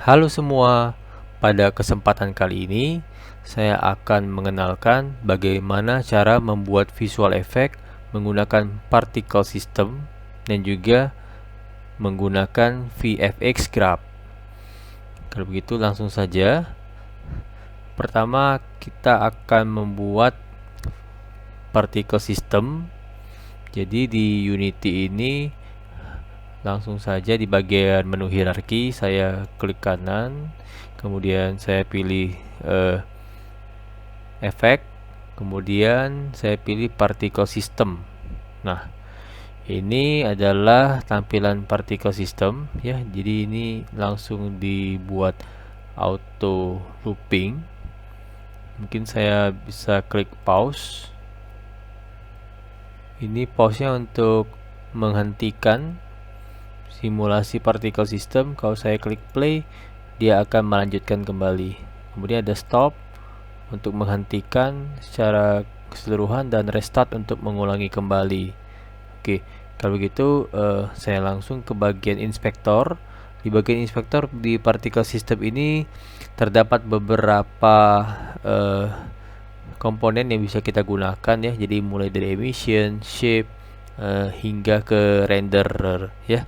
Halo semua, pada kesempatan kali ini saya akan mengenalkan bagaimana cara membuat visual effect menggunakan particle system dan juga menggunakan VFX Graph. Kalau begitu langsung saja. Pertama kita akan membuat particle system. Jadi di Unity ini langsung saja di bagian menu hierarki saya klik kanan, kemudian saya pilih efek, kemudian saya pilih particle system. Nah, ini adalah tampilan particle system ya. Jadi ini langsung dibuat auto looping. Mungkin saya bisa klik pause. Ini pause-nya untuk menghentikan simulasi particle system. Kalau saya klik play, dia akan melanjutkan kembali. Kemudian ada stop untuk menghentikan secara keseluruhan dan restart untuk mengulangi kembali. Oke, kalau begitu saya langsung ke bagian inspektor. Di bagian inspektor di particle system ini terdapat beberapa komponen yang bisa kita gunakan ya. Jadi mulai dari emission, shape, hingga ke renderer ya.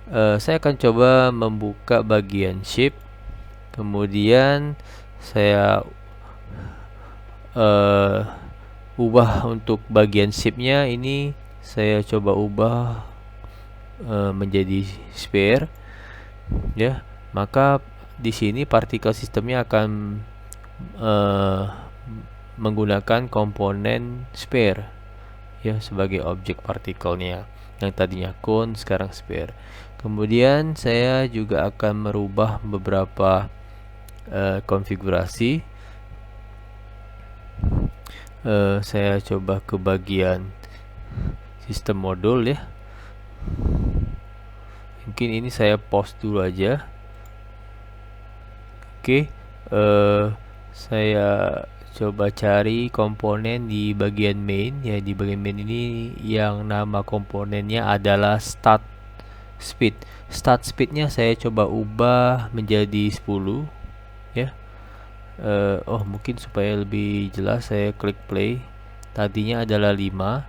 Saya akan coba membuka bagian shape, kemudian saya ubah untuk bagian shape-nya. Ini saya coba ubah menjadi sphere ya. Maka di sini particle sistemnya akan menggunakan komponen sphere ya sebagai objek partikelnya. Yang tadinya cone sekarang sphere. Kemudian saya juga akan merubah beberapa konfigurasi. Saya coba ke bagian sistem modul ya. Mungkin ini saya pause dulu aja. Oke, saya coba cari komponen di bagian main ya. Di bagian main ini yang nama komponennya adalah start speed. Start speednya saya coba ubah menjadi 10 ya. Mungkin supaya lebih jelas saya klik play. Tadinya adalah 5,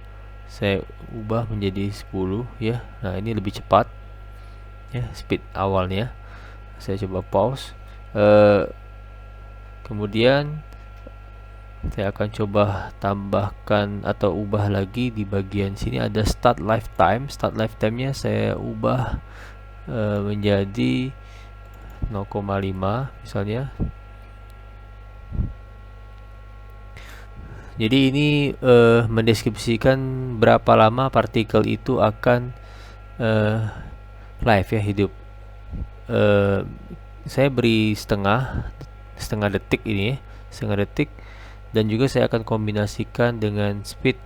saya ubah menjadi 10 ya. Nah, ini lebih cepat ya speed awalnya. Saya coba pause. Kemudian saya akan coba tambahkan atau ubah lagi di bagian sini ada start lifetime. Start lifetime-nya saya ubah menjadi 0,5 misalnya. Jadi ini mendeskripsikan berapa lama partikel itu akan live ya, hidup. Saya beri setengah detik ini ya, setengah detik. Dan juga saya akan kombinasikan dengan speed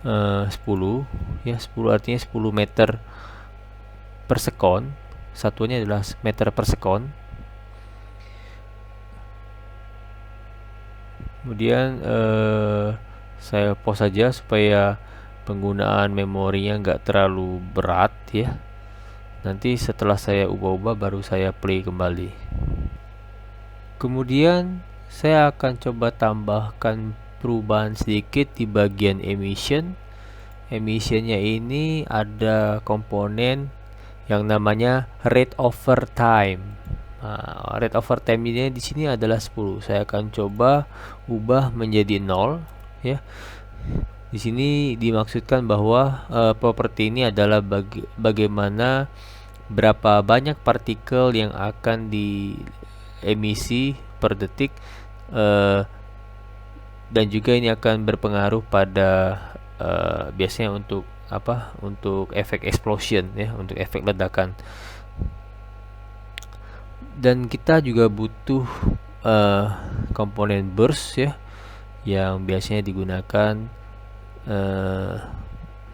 10 ya. 10 artinya 10 meter per sekon. Satuannya adalah meter per sekon. Kemudian saya pause saja supaya penggunaan memorinya nggak terlalu berat ya. Nanti setelah saya ubah-ubah baru saya play kembali. Kemudian saya akan coba tambahkan perubahan sedikit di bagian emission. Emissionnya ini ada komponen yang namanya rate over time. Nah, rate over time ini di sini adalah 10. Saya akan coba ubah menjadi 0 ya. Di sini dimaksudkan bahwa properti ini adalah bagaimana berapa banyak partikel yang akan diemisi per detik, dan juga ini akan berpengaruh pada biasanya untuk untuk efek explosion ya, untuk efek ledakan. Dan kita juga butuh komponen burst ya, yang biasanya digunakan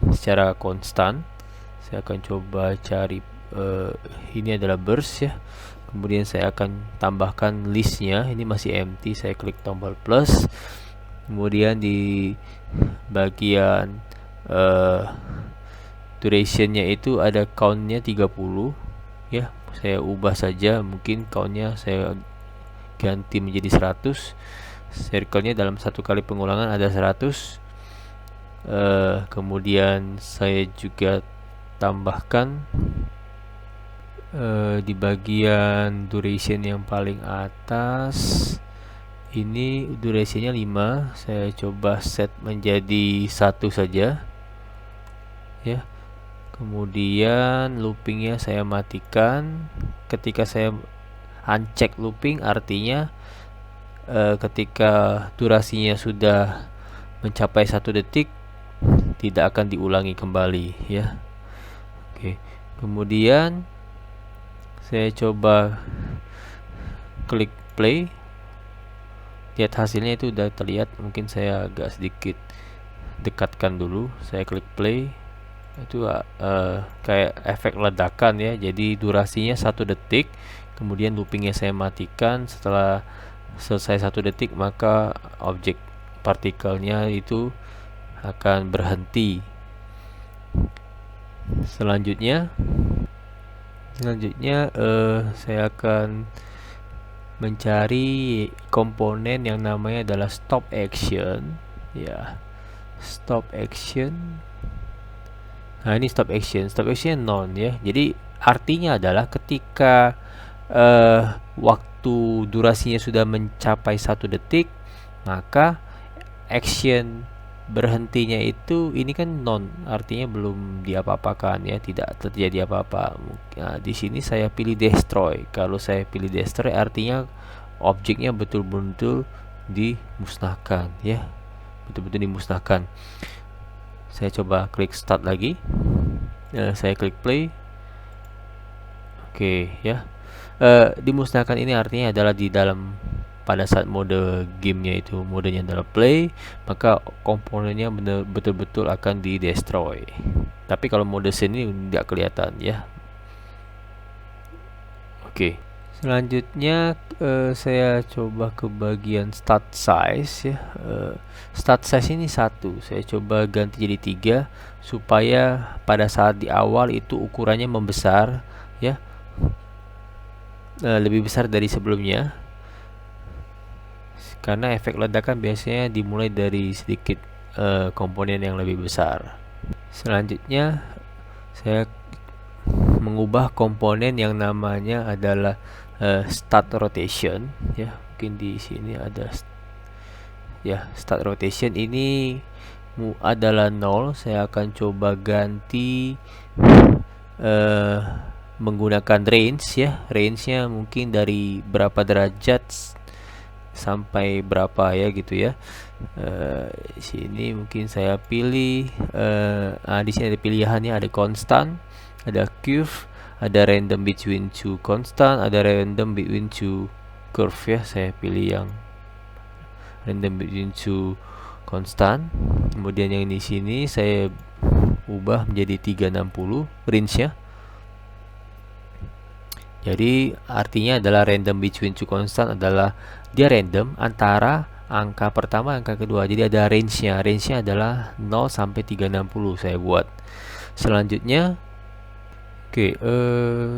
secara konstan. Saya akan coba cari ini adalah burst ya. Kemudian saya akan tambahkan listnya. Ini masih empty, saya klik tombol plus. Kemudian di bagian durationnya itu ada countnya 30 ya. saya ubah saja, mungkin countnya saya ganti menjadi 100. Circle-nya dalam satu kali pengulangan ada 100. Kemudian saya juga tambahkan di bagian duration yang paling atas ini durationnya 5, saya coba set menjadi 1 saja ya. Kemudian loopingnya saya matikan. Ketika saya uncheck looping artinya ketika durasinya sudah mencapai 1 detik tidak akan diulangi kembali ya. Oke, kemudian saya coba klik play, lihat hasilnya itu udah terlihat. Mungkin saya agak sedikit dekatkan dulu. Saya klik play, itu kayak efek ledakan ya. Jadi durasinya 1 detik, kemudian loopingnya saya matikan. Setelah selesai 1 detik maka objek partikelnya itu akan berhenti. Selanjutnya saya akan mencari komponen yang namanya adalah stop action ya. Stop action. Nah, ini stop action non ya. Jadi artinya adalah ketika waktu durasinya sudah mencapai 1 detik, maka action berhentinya itu ini kan non, artinya belum diapa-apakan ya, tidak terjadi apa-apa. Nah, di sini saya pilih destroy. Kalau saya pilih destroy artinya objeknya betul-betul dimusnahkan ya, betul-betul dimusnahkan. Saya coba klik start lagi. Saya klik play. Oke ya. Dimusnahkan ini artinya adalah di dalam pada saat mode gamenya itu modenya adalah play, maka komponennya betul-betul akan di destroy. Tapi kalau mode scene ini tidak kelihatan ya. Oke, selanjutnya saya coba ke bagian start size ya. Start size ini 1, saya coba ganti jadi 3 supaya pada saat di awal itu ukurannya membesar ya, lebih besar dari sebelumnya. Karena efek ledakan biasanya dimulai dari sedikit komponen yang lebih besar. Selanjutnya saya mengubah komponen yang namanya adalah start rotation ya. Mungkin di sini ada ya, start rotation ini adalah 0. Saya akan coba ganti menggunakan range ya. Range-nya mungkin dari berapa derajat sampai berapa ya gitu ya. Sini mungkin saya pilih di sini ada pilihannya, ada constant, ada curve, ada random between two constant, ada random between two curve ya. Saya pilih yang random between two constant. Kemudian yang di sini saya ubah menjadi 360 range-nya. Jadi artinya adalah random between two constant adalah dia random antara angka pertama angka kedua. Jadi ada range-nya. Range-nya adalah 0 sampai 360 saya buat. Selanjutnya oke,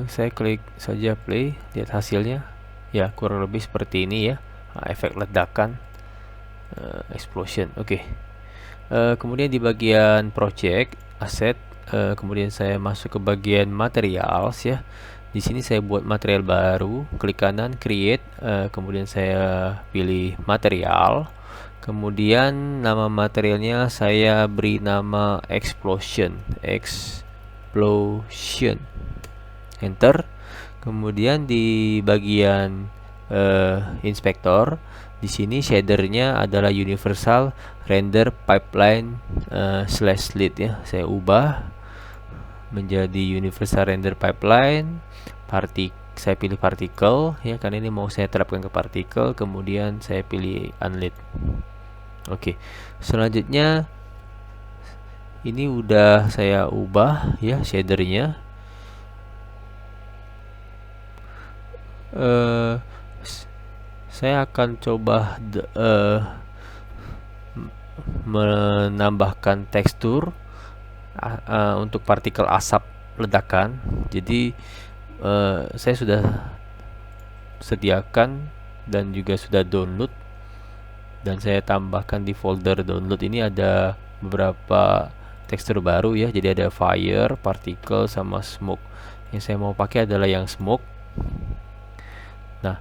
saya klik saja play, lihat hasilnya. Ya, kurang lebih seperti ini ya. Efek ledakan, explosion. Oke. Kemudian di bagian project, asset, kemudian saya masuk ke bagian materials ya. Di sini saya buat material baru, klik kanan create, kemudian saya pilih material, kemudian nama materialnya saya beri nama explosion, enter. Kemudian di bagian inspektor, di sini shadernya adalah universal render pipeline /lead ya. Saya ubah menjadi universal render pipeline. Saya pilih partikel ya, karena ini mau saya terapkan ke partikel. Kemudian saya pilih unlit. Oke, selanjutnya ini udah saya ubah ya shadernya. Saya akan coba menambahkan tekstur untuk partikel asap ledakan. Jadi saya sudah sediakan dan juga sudah download, dan saya tambahkan di folder download ini ada beberapa tekstur baru ya. Jadi ada fire, particle, sama smoke. Yang saya mau pakai adalah yang smoke. Nah,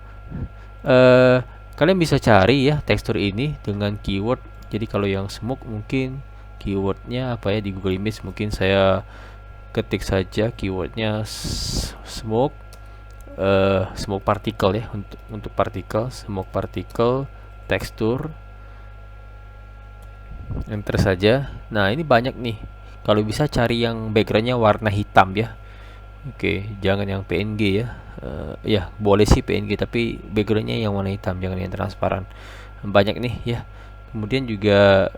kalian bisa cari ya tekstur ini dengan keyword. Jadi kalau yang smoke mungkin keywordnya apa ya, di Google Image mungkin saya ketik saja keywordnya smoke, smoke particle ya, untuk particle, smoke particle, tekstur, enter saja. Nah, ini banyak nih. Kalau bisa cari yang backgroundnya warna hitam ya. Oke, jangan yang PNG ya. Ya boleh sih PNG, tapi backgroundnya yang warna hitam, jangan yang transparan. Banyak nih ya. Kemudian juga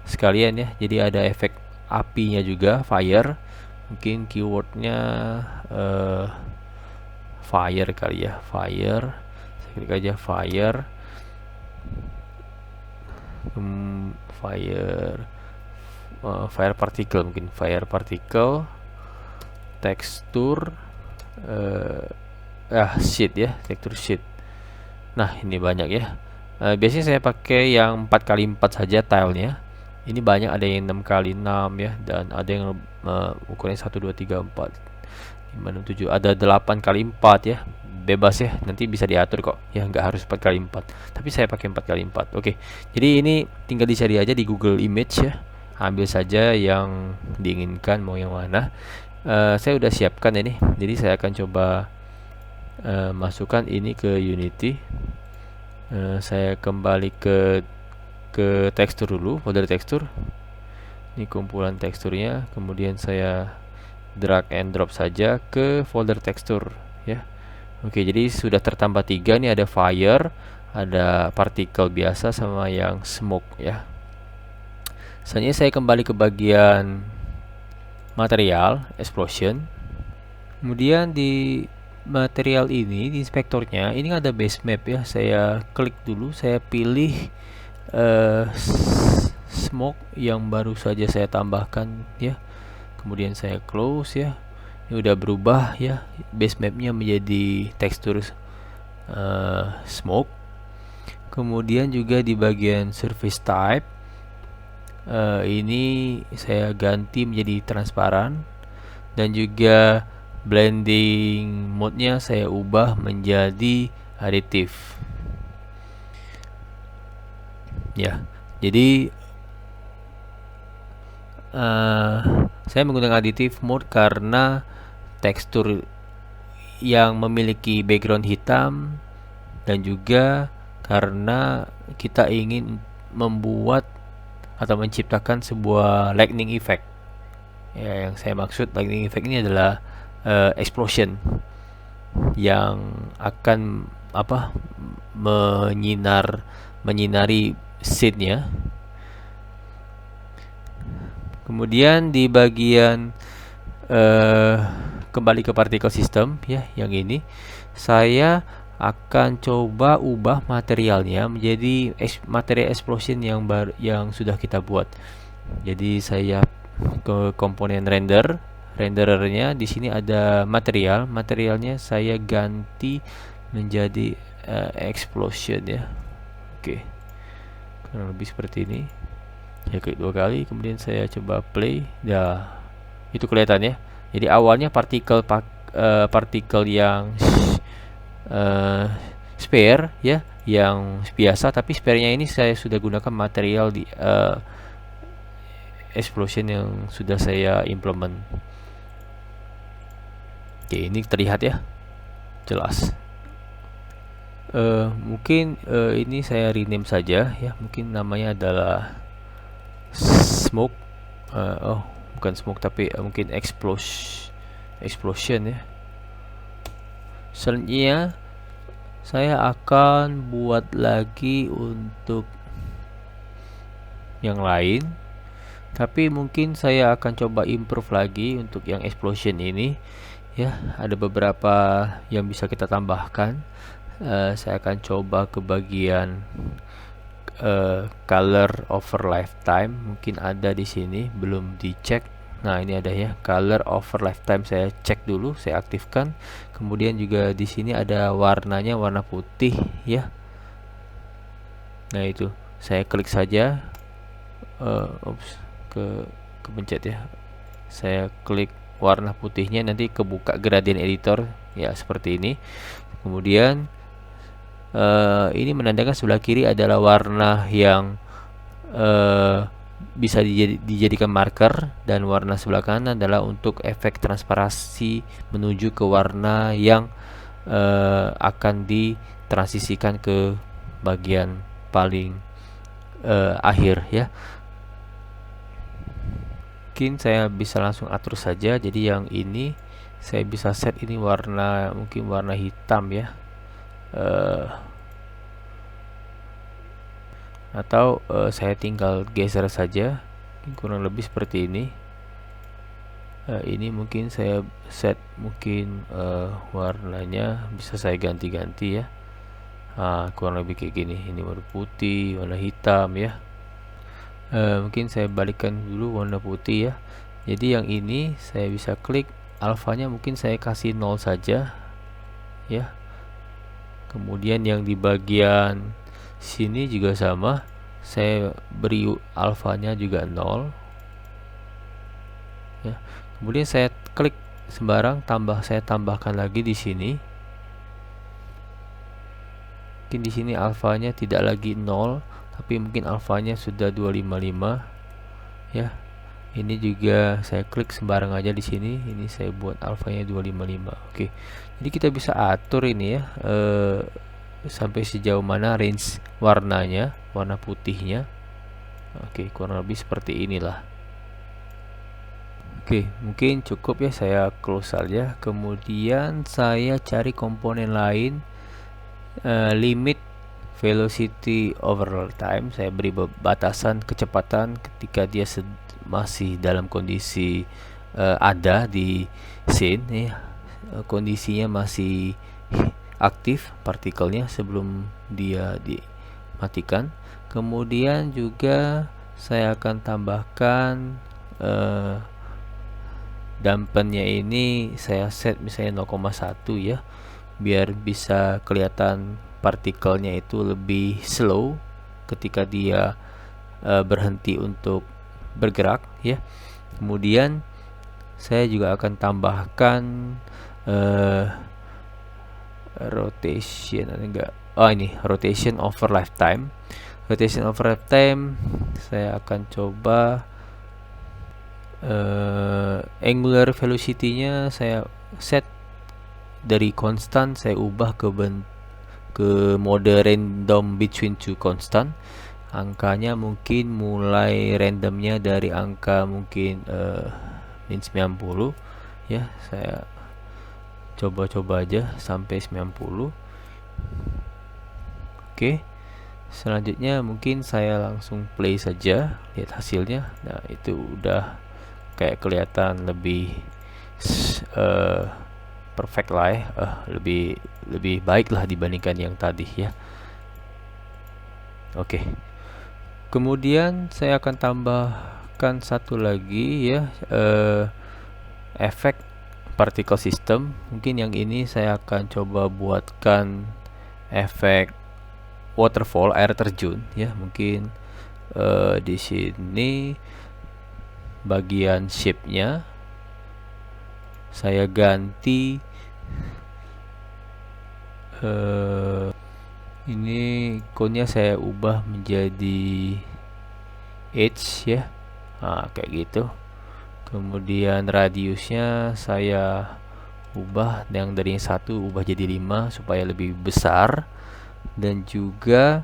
sekalian ya, jadi ada efek apinya juga, fire. Mungkin keywordnya fire kali ya, fire. Saya klik aja fire, fire particle, mungkin fire particle, tekstur, sheet ya, tekstur sheet. Nah, ini banyak ya. Biasanya saya pakai yang 4x4 saja tilenya. Ini banyak, ada yang 6x6 ya, dan ada yang ukurannya 1 2 3 4 5 6 7, ada 8x4 ya. Bebas ya, nanti bisa diatur kok ya, nggak harus 4x4, tapi saya pakai 4x4. Oke, jadi ini tinggal dicari aja di Google Image ya, ambil saja yang diinginkan, mau yang mana. Saya udah siapkan ini, jadi saya akan coba masukkan ini ke Unity. Saya kembali ke tekstur dulu, folder tekstur. Ini kumpulan teksturnya, kemudian saya drag and drop saja ke folder tekstur ya. Oke, jadi sudah tertambah 3 nih, ada fire, ada particle biasa, sama yang smoke ya. Selanjutnya saya kembali ke bagian material, explosion. Kemudian di material ini, di inspektornya, ini ada base map ya. Saya klik dulu, saya pilih smoke yang baru saja saya tambahkan ya. Kemudian saya close ya. Ini udah berubah ya, base mapnya menjadi tekstur smoke. Kemudian juga di bagian surface type, ini saya ganti menjadi transparan, dan juga blending mode-nya saya ubah menjadi additive ya. Jadi saya menggunakan additive mode karena tekstur yang memiliki background hitam, dan juga karena kita ingin membuat atau menciptakan sebuah lightning effect ya. Yang saya maksud lightning effect ini adalah explosion yang akan menyinari scene-nya. Kemudian di bagian kembali ke particle system ya, yang ini saya akan coba ubah materialnya menjadi material explosion yang sudah kita buat. Jadi saya ke komponen renderernya, di sini ada materialnya saya ganti menjadi explosion ya. Oke, kurang lebih seperti ini. Saya klik 2 kali, kemudian saya coba play. Ya, itu kelihatan ya. Jadi awalnya partikel yang spare ya, yang biasa, tapi spare-nya ini saya sudah gunakan material di explosion yang sudah saya implement. Oke, ini terlihat ya, jelas. Mungkin ini saya rename saja ya, mungkin namanya adalah smoke. Bukan smoke, tapi mungkin explosion ya. Selanjutnya saya akan buat lagi untuk yang lain, tapi mungkin saya akan coba improve lagi untuk yang explosion ini ya. Ada beberapa yang bisa kita tambahkan. Saya akan coba ke bagian color over lifetime, mungkin ada di sini, belum dicek. Nah, ini ada ya, color over lifetime. Saya cek dulu, saya aktifkan. Kemudian juga di sini ada warnanya, warna putih ya. Nah, itu saya klik saja. Kepencet ya. Saya klik warna putihnya, nanti kebuka gradient editor ya, seperti ini. Kemudian ini menandakan sebelah kiri adalah warna yang bisa dijadikan marker, dan warna sebelah kanan adalah untuk efek transparansi menuju ke warna yang akan ditransisikan ke bagian paling akhir ya. Mungkin saya bisa langsung atur saja. Jadi yang ini saya bisa set ini warna, mungkin warna hitam ya, atau saya tinggal geser saja, kurang lebih seperti ini. Ini mungkin saya set, mungkin warnanya bisa saya ganti-ganti ya. Kurang lebih kayak gini. Ini warna putih, warna hitam ya. Mungkin saya balikkan dulu warna putih ya. Jadi yang ini saya bisa klik alfanya, mungkin saya kasih 0 saja ya. Kemudian yang di bagian sini juga sama, saya beri alfanya juga 0 ya. Kemudian saya klik sembarang, saya tambahkan lagi di sini. Mungkin di sini alfanya tidak lagi 0, tapi mungkin alfanya sudah 255 ya. Ini juga saya klik sembarang aja di sini. Ini saya buat alfanya 255. Oke. Jadi kita bisa atur ini ya, sampai sejauh mana range warnanya, warna putihnya. Oke, kurang lebih seperti inilah. Oke, mungkin cukup ya, saya close saja. Kemudian saya cari komponen lain, limit velocity over time. Saya beri batasan kecepatan ketika dia masih dalam kondisi ada di scene ya. Kondisinya masih aktif partikelnya sebelum dia dimatikan. Kemudian juga saya akan tambahkan dampennya, ini saya set misalnya 0,1 ya, biar bisa kelihatan partikelnya itu lebih slow ketika dia berhenti untuk bergerak ya. Kemudian saya juga akan tambahkan rotation, enggak, ini rotation over lifetime. Rotation over lifetime saya akan coba angular velocity-nya saya set dari constant, saya ubah ke mode random between two constant. Angkanya mungkin mulai randomnya dari angka mungkin min 90 ya. Saya coba-coba aja sampai 90. Oke. Selanjutnya mungkin saya langsung play saja, lihat hasilnya. Nah, itu udah kayak kelihatan lebih perfect lah ya, lebih baik lah dibandingkan yang tadi ya. Oke. Kemudian saya akan tambahkan satu lagi ya, efek particle system. Mungkin yang ini saya akan coba buatkan efek waterfall, air terjun ya. Mungkin di sini bagian shape-nya saya ganti ini cone-nya saya ubah menjadi edge ya. Kayak gitu. Kemudian radiusnya saya ubah yang dari 1 ubah jadi 5 supaya lebih besar. Dan juga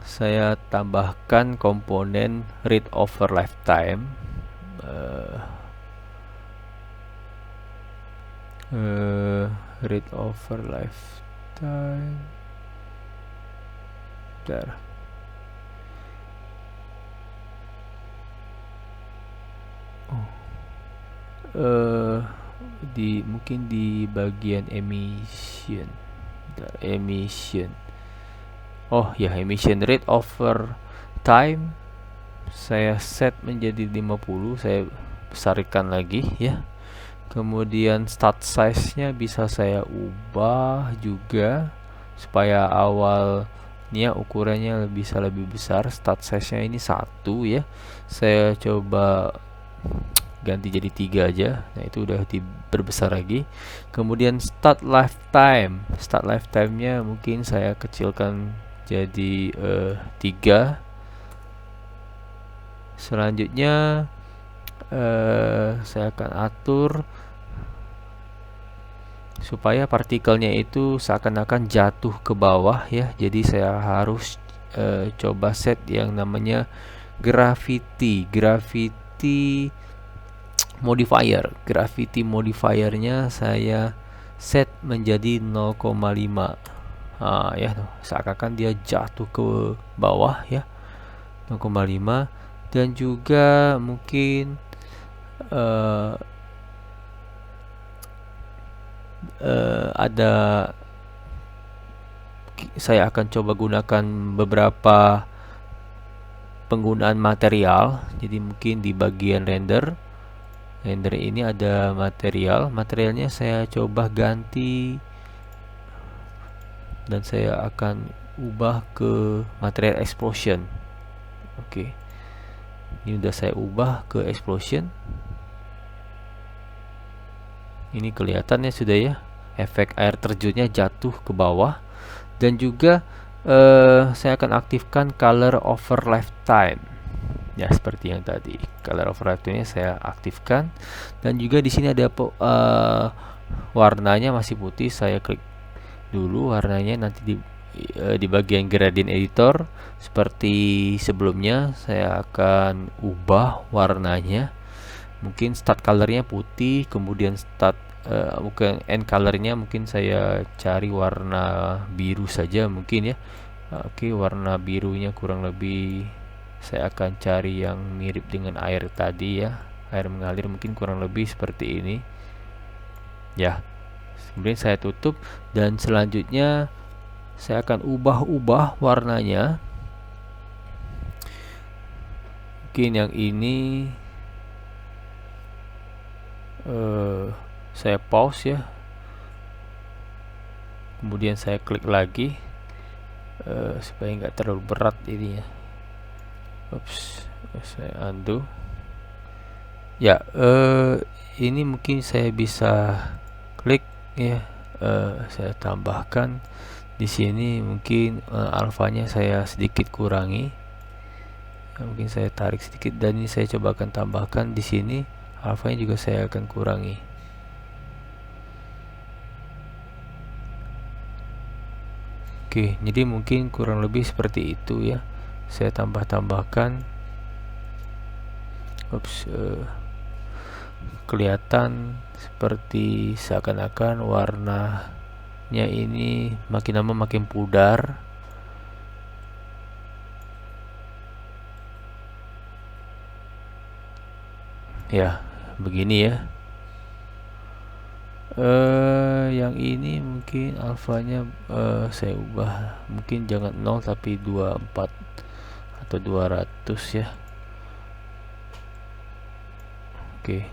saya tambahkan komponen rate over lifetime. Rate over lifetime. Bentar. Mungkin di bagian emission. Bentar, emission. Oh ya, emission rate over time saya set menjadi 50. Saya besarkan lagi ya. Kemudian start size-nya bisa saya ubah juga supaya awalnya ukurannya bisa lebih besar. Start size-nya ini 1 ya. Saya coba ganti jadi 3 aja. Nah, itu udah diperbesar lagi. Kemudian start lifetime-nya mungkin saya kecilkan jadi 3. Selanjutnya saya akan atur supaya partikelnya itu seakan-akan jatuh ke bawah ya. Jadi saya harus coba set yang namanya gravity modifier. Gravity modifiernya saya set menjadi 0,5. Ya, seakan-akan dia jatuh ke bawah ya, 0,5. Dan juga mungkin ada, saya akan coba gunakan beberapa penggunaan material. Jadi mungkin di bagian render ini ada materialnya saya coba ganti, dan saya akan ubah ke material explosion. Oke, ini udah saya ubah ke explosion. Ini kelihatannya sudah ya, efek air terjunnya jatuh ke bawah. Dan juga saya akan aktifkan color over lifetime ya, seperti yang tadi. Color over lifetime saya aktifkan. Dan juga di sini ada warnanya masih putih. Saya klik dulu warnanya, nanti di bagian gradient editor seperti sebelumnya saya akan ubah warnanya. Mungkin start colornya putih, kemudian start bukan end colornya mungkin saya cari warna biru saja mungkin ya. Oke, warna birunya kurang lebih saya akan cari yang mirip dengan air tadi ya, air mengalir, mungkin kurang lebih seperti ini ya. Kemudian saya tutup, dan selanjutnya saya akan ubah warnanya. Mungkin yang ini saya pause ya, kemudian saya klik lagi supaya nggak terlalu berat ini ya. Saya undo ya. Ini mungkin saya bisa klik ya, saya tambahkan di sini. Mungkin alfanya saya sedikit kurangi ya, mungkin saya tarik sedikit, dan ini saya coba akan tambahkan di sini. Alfanya juga saya akan kurangi. Oke, jadi mungkin kurang lebih seperti itu ya. Saya tambahkan. Kelihatan seperti seakan-akan warnanya ini makin lama makin pudar. Ya, begini ya. Yang ini mungkin alfanya saya ubah, mungkin jangan 0 tapi 24 atau 200 ya. Oke,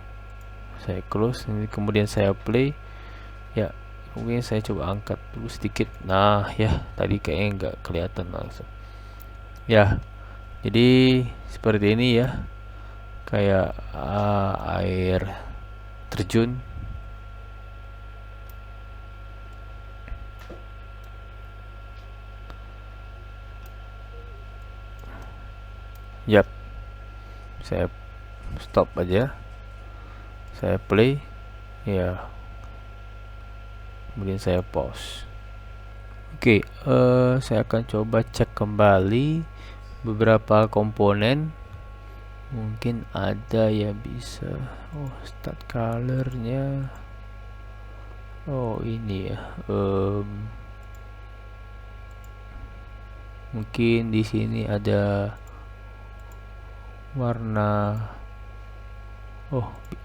saya close ini, kemudian saya play ya. Mungkin saya coba angkat dulu sedikit. Nah ya, tadi kayaknya nggak kelihatan langsung ya. Jadi seperti ini ya, kayak air terjun. Yap, saya stop aja, saya play ya, kemudian saya pause. Oke, saya akan coba cek kembali beberapa komponen. Mungkin ada ya, bisa. Oh, start colornya, oh ini ya. Mungkin di sini ada warna,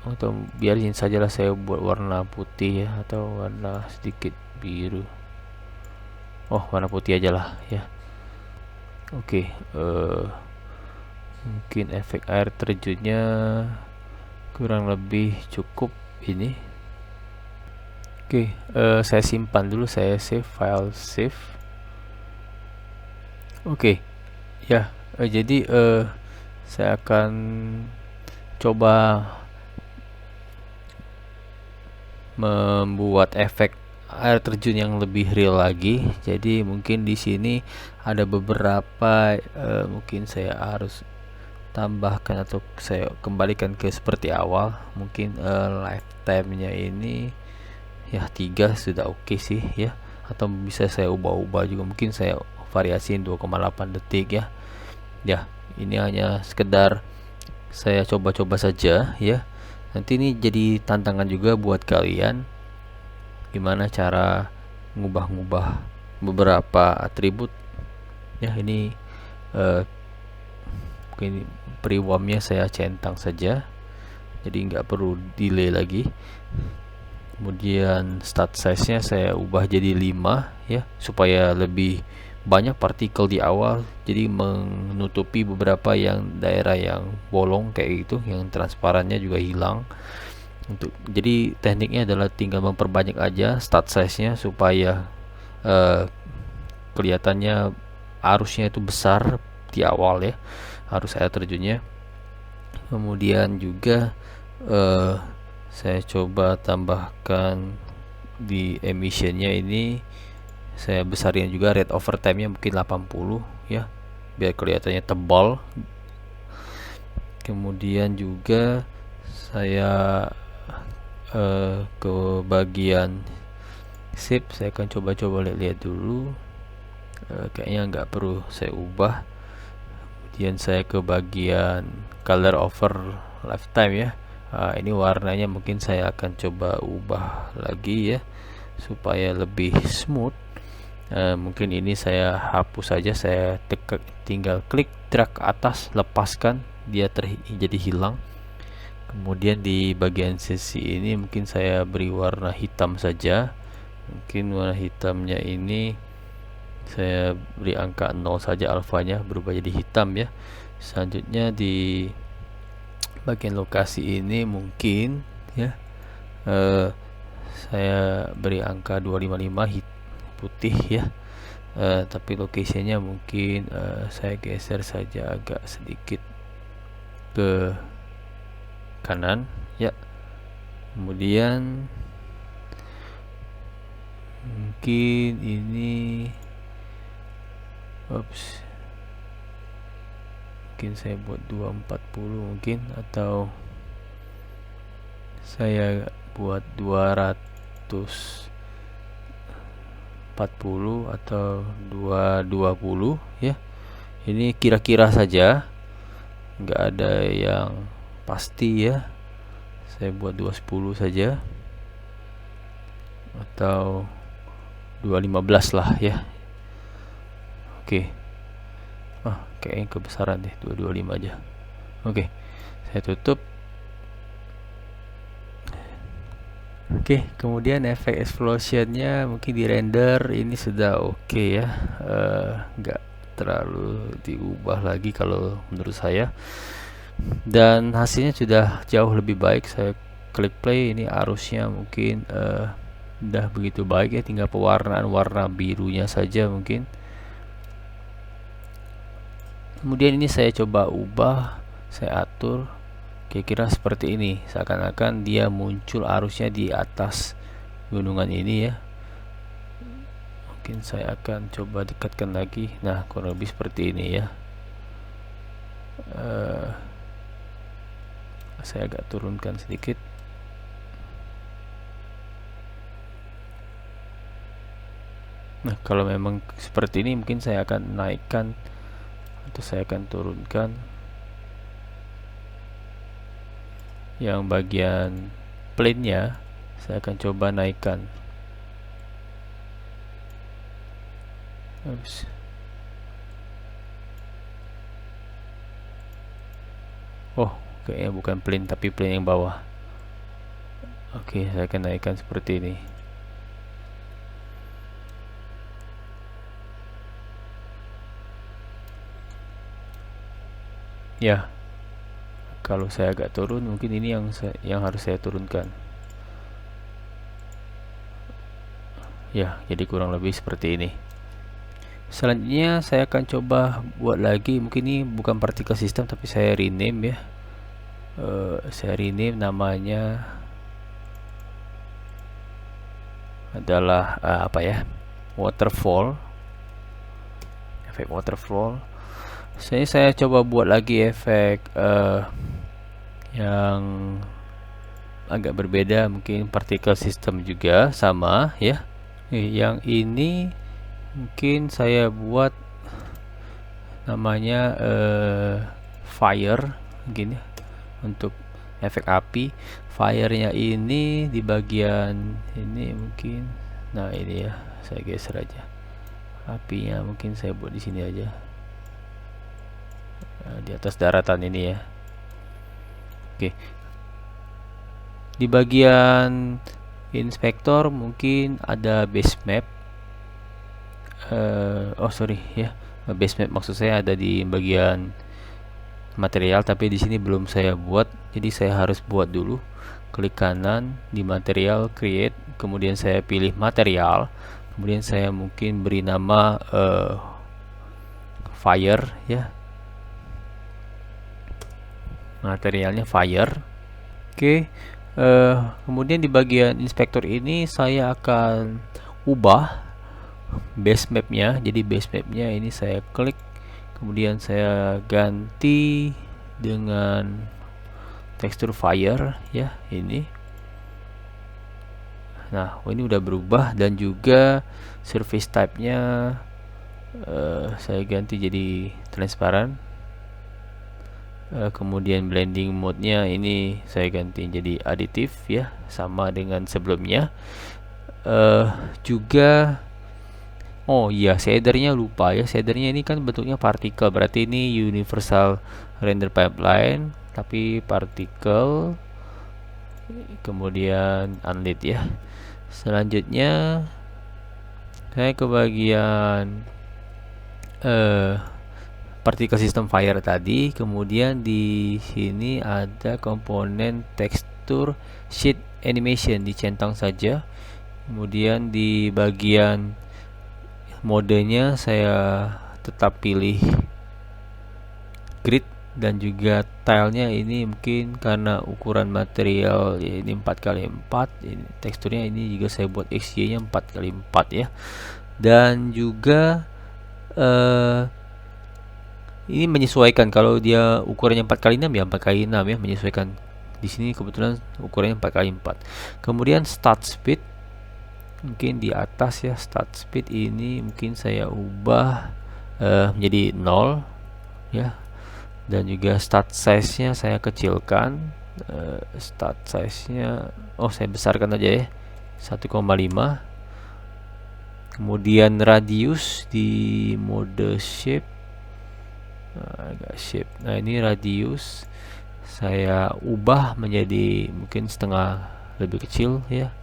atau biarin sajalah saya buat warna putih ya, atau warna sedikit biru. Warna putih aja lah ya. Oke, mungkin efek air terjunnya kurang lebih cukup ini. Oke, saya simpan dulu, saya save, file save. Oke, ya, jadi saya akan coba membuat efek air terjun yang lebih real lagi. Jadi mungkin di sini ada beberapa mungkin saya harus tambahkan atau saya kembalikan ke seperti awal. Mungkin lifetime-nya ini ya 3 sudah oke sih ya, atau bisa saya ubah-ubah juga, mungkin saya variasiin 2,8 detik ya. Ya, ini hanya sekedar saya coba-coba saja ya. Nanti ini jadi tantangan juga buat kalian gimana cara ngubah-ngubah beberapa atribut ya. Ini mungkin pre-warm-nya saya centang saja, jadi nggak perlu delay lagi. Kemudian start size-nya saya ubah jadi 5 ya, supaya lebih banyak partikel di awal, jadi menutupi beberapa yang daerah yang bolong kayak gitu, yang transparannya juga hilang. Jadi tekniknya adalah tinggal memperbanyak aja start size-nya supaya kelihatannya arusnya itu besar di awal ya, arus air terjunnya. Kemudian juga saya coba tambahkan di emissionnya ini, saya besarin juga rate over time nya mungkin 80 ya, biar kelihatannya tebal. Kemudian juga saya ke bagian shape, saya akan coba-coba lihat dulu. Kayaknya nggak perlu saya ubah. Kemudian saya ke bagian color over lifetime ya. Ini warnanya mungkin saya akan coba ubah lagi ya, supaya lebih smooth. Mungkin ini saya hapus saja, saya tinggal klik drag ke atas, lepaskan, dia jadi hilang. Kemudian di bagian sisi ini mungkin saya beri warna hitam saja. Mungkin warna hitamnya ini saya beri angka 0 saja, alfanya berubah jadi hitam ya. Selanjutnya di bagian lokasi ini mungkin ya saya beri angka 255 putih ya, tapi lokasinya mungkin saya geser saja agak sedikit ke kanan ya. Kemudian mungkin ini mungkin saya buat 240 mungkin, atau saya buat 240 atau 220 ya. Ini kira-kira saja, nggak ada yang pasti ya. Saya buat 210 saja atau 215 lah ya. Oke. Kayaknya kebesaran deh, 225 aja. Oke, saya tutup. Oke, kemudian efek explosionnya mungkin di render ini sudah oke ya, nggak terlalu diubah lagi kalau menurut saya, dan hasilnya sudah jauh lebih baik. Saya klik play, ini arusnya mungkin udah begitu baik ya, tinggal pewarnaan warna birunya saja mungkin. Kemudian ini saya coba ubah, saya atur kira-kira seperti ini, seakan-akan dia muncul arusnya di atas gunungan ini ya. Mungkin saya akan coba dekatkan lagi. Nah, kurang lebih seperti ini ya. Saya agak turunkan sedikit. Nah, kalau memang seperti ini mungkin saya akan naikkan atau saya akan turunkan yang bagian plane-nya. Saya akan coba naikkan. Oh, kayaknya bukan plane tapi plane yang bawah. Oke, saya akan naikkan seperti ini. Ya, Kalau saya agak turun, mungkin ini yang harus saya turunkan. Ya, jadi kurang lebih seperti ini. Selanjutnya saya akan coba buat lagi, mungkin ini bukan partikel system tapi saya rename ya. Saya rename namanya adalah apa ya, waterfall, efek waterfall. Saya coba buat lagi efek yang agak berbeda, mungkin partikel system juga sama ya. Yang ini mungkin saya buat namanya fire gini untuk efek api. Fire-nya ini di bagian ini mungkin, nah ini ya, saya geser aja apinya, mungkin saya buat di sini aja, di atas daratan ini ya. Oke, di bagian inspektor mungkin ada base map. Oh sorry ya, base map maksud saya ada di bagian material, tapi di sini belum saya buat, jadi saya harus buat dulu. Klik kanan di material, create, kemudian saya pilih material, kemudian saya mungkin beri nama fire ya, materialnya fire. Oke, kemudian di bagian inspektor ini saya akan ubah base mapnya. Jadi base mapnya ini saya klik, kemudian saya ganti dengan tekstur fire ya, ini. Nah, ini udah berubah, dan juga surface type-nya saya ganti jadi transparan. Kemudian blending mode-nya ini saya ganti jadi aditif ya, sama dengan sebelumnya. Juga oh iya, shadernya lupa ya. Shadernya ini kan bentuknya partikel, berarti ini universal render pipeline tapi partikel, kemudian unlit ya. Selanjutnya saya ke bagian partikel system fire tadi, kemudian di sini ada komponen tekstur sheet animation, dicentang saja. Kemudian di bagian modenya saya tetap pilih grid, dan juga tilenya ini mungkin karena ukuran material ya, ini 4x4, ini teksturnya ini juga saya buat XY nya 4x4 ya. Dan juga ini menyesuaikan, kalau dia ukurannya 4x6 ya 4x6 ya, menyesuaikan. Di sini kebetulan ukurannya 4x4. Kemudian start speed mungkin di atas ya, start speed ini mungkin saya ubah menjadi 0 ya. Dan juga start size nya saya kecilkan, start size nya saya besarkan aja ya, 1,5. kemudian radius di mode shape, agak shape, nah ini radius saya ubah menjadi mungkin setengah lebih kecil ya,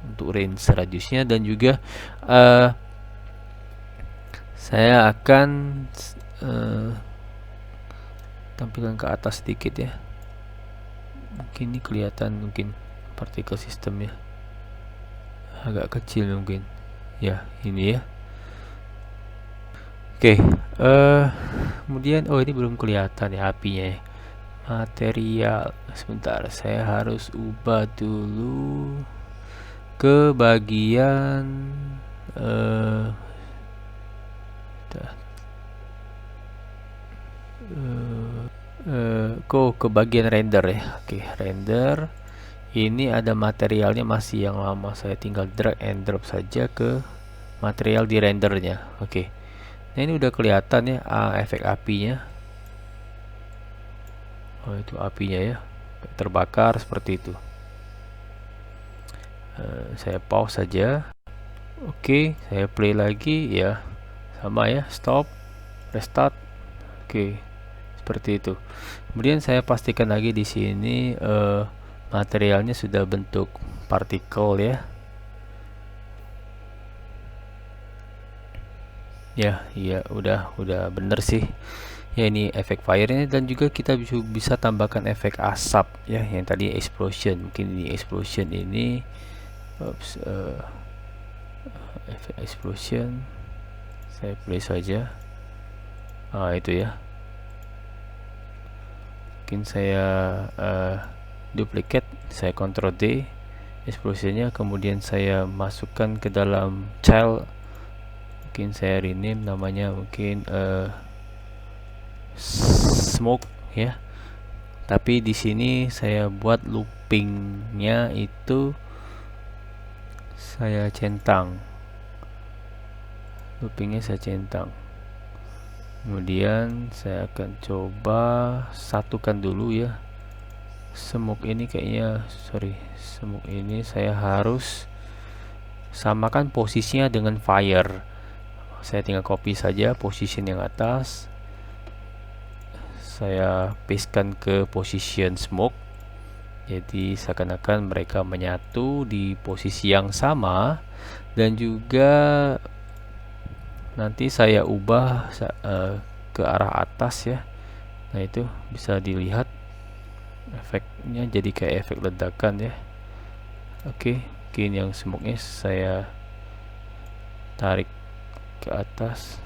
untuk range radiusnya. Dan juga saya akan tampilkan ke atas sedikit ya, mungkin ini kelihatan, mungkin partikel sistemnya agak kecil mungkin ya, ini ya. Oke, kemudian ini belum kelihatan ya apinya ya. Material, sebentar, saya harus ubah dulu ke bagian ke bagian render ya. Oke, render. Ini ada materialnya masih yang lama, saya tinggal drag and drop saja ke material di rendernya. Oke, nah ini udah kelihatan ya efek apinya. Oh, itu apinya ya, terbakar seperti itu. Saya pause saja. Oke, saya play lagi ya, sama ya, stop, restart. Oke, seperti itu. Kemudian saya pastikan lagi di sini materialnya sudah bentuk partikel ya. Ya, iya, udah bener sih. ya ini efek fire-nya, dan juga kita bisa tambahkan efek asap ya, yang tadi explosion. Mungkin ini explosion ini, oops, efek explosion saya play saja. Itu ya, mungkin saya duplicate, saya Ctrl D explosionnya, kemudian saya masukkan ke dalam child. Mungkin saya rename namanya, mungkin smoke ya, tapi di sini saya buat loopingnya itu saya centang, kemudian saya akan coba satukan dulu ya. Smoke ini kayaknya, smoke ini saya harus samakan posisinya dengan fire. Saya tinggal copy saja position yang atas, saya pastekan ke position smoke, jadi seakan-akan mereka menyatu di posisi yang sama. Dan juga nanti saya ubah ke arah atas ya. Nah, itu bisa dilihat efeknya jadi kayak efek ledakan ya. Oke, mungkin yang smoke-nya saya tarik ke atas,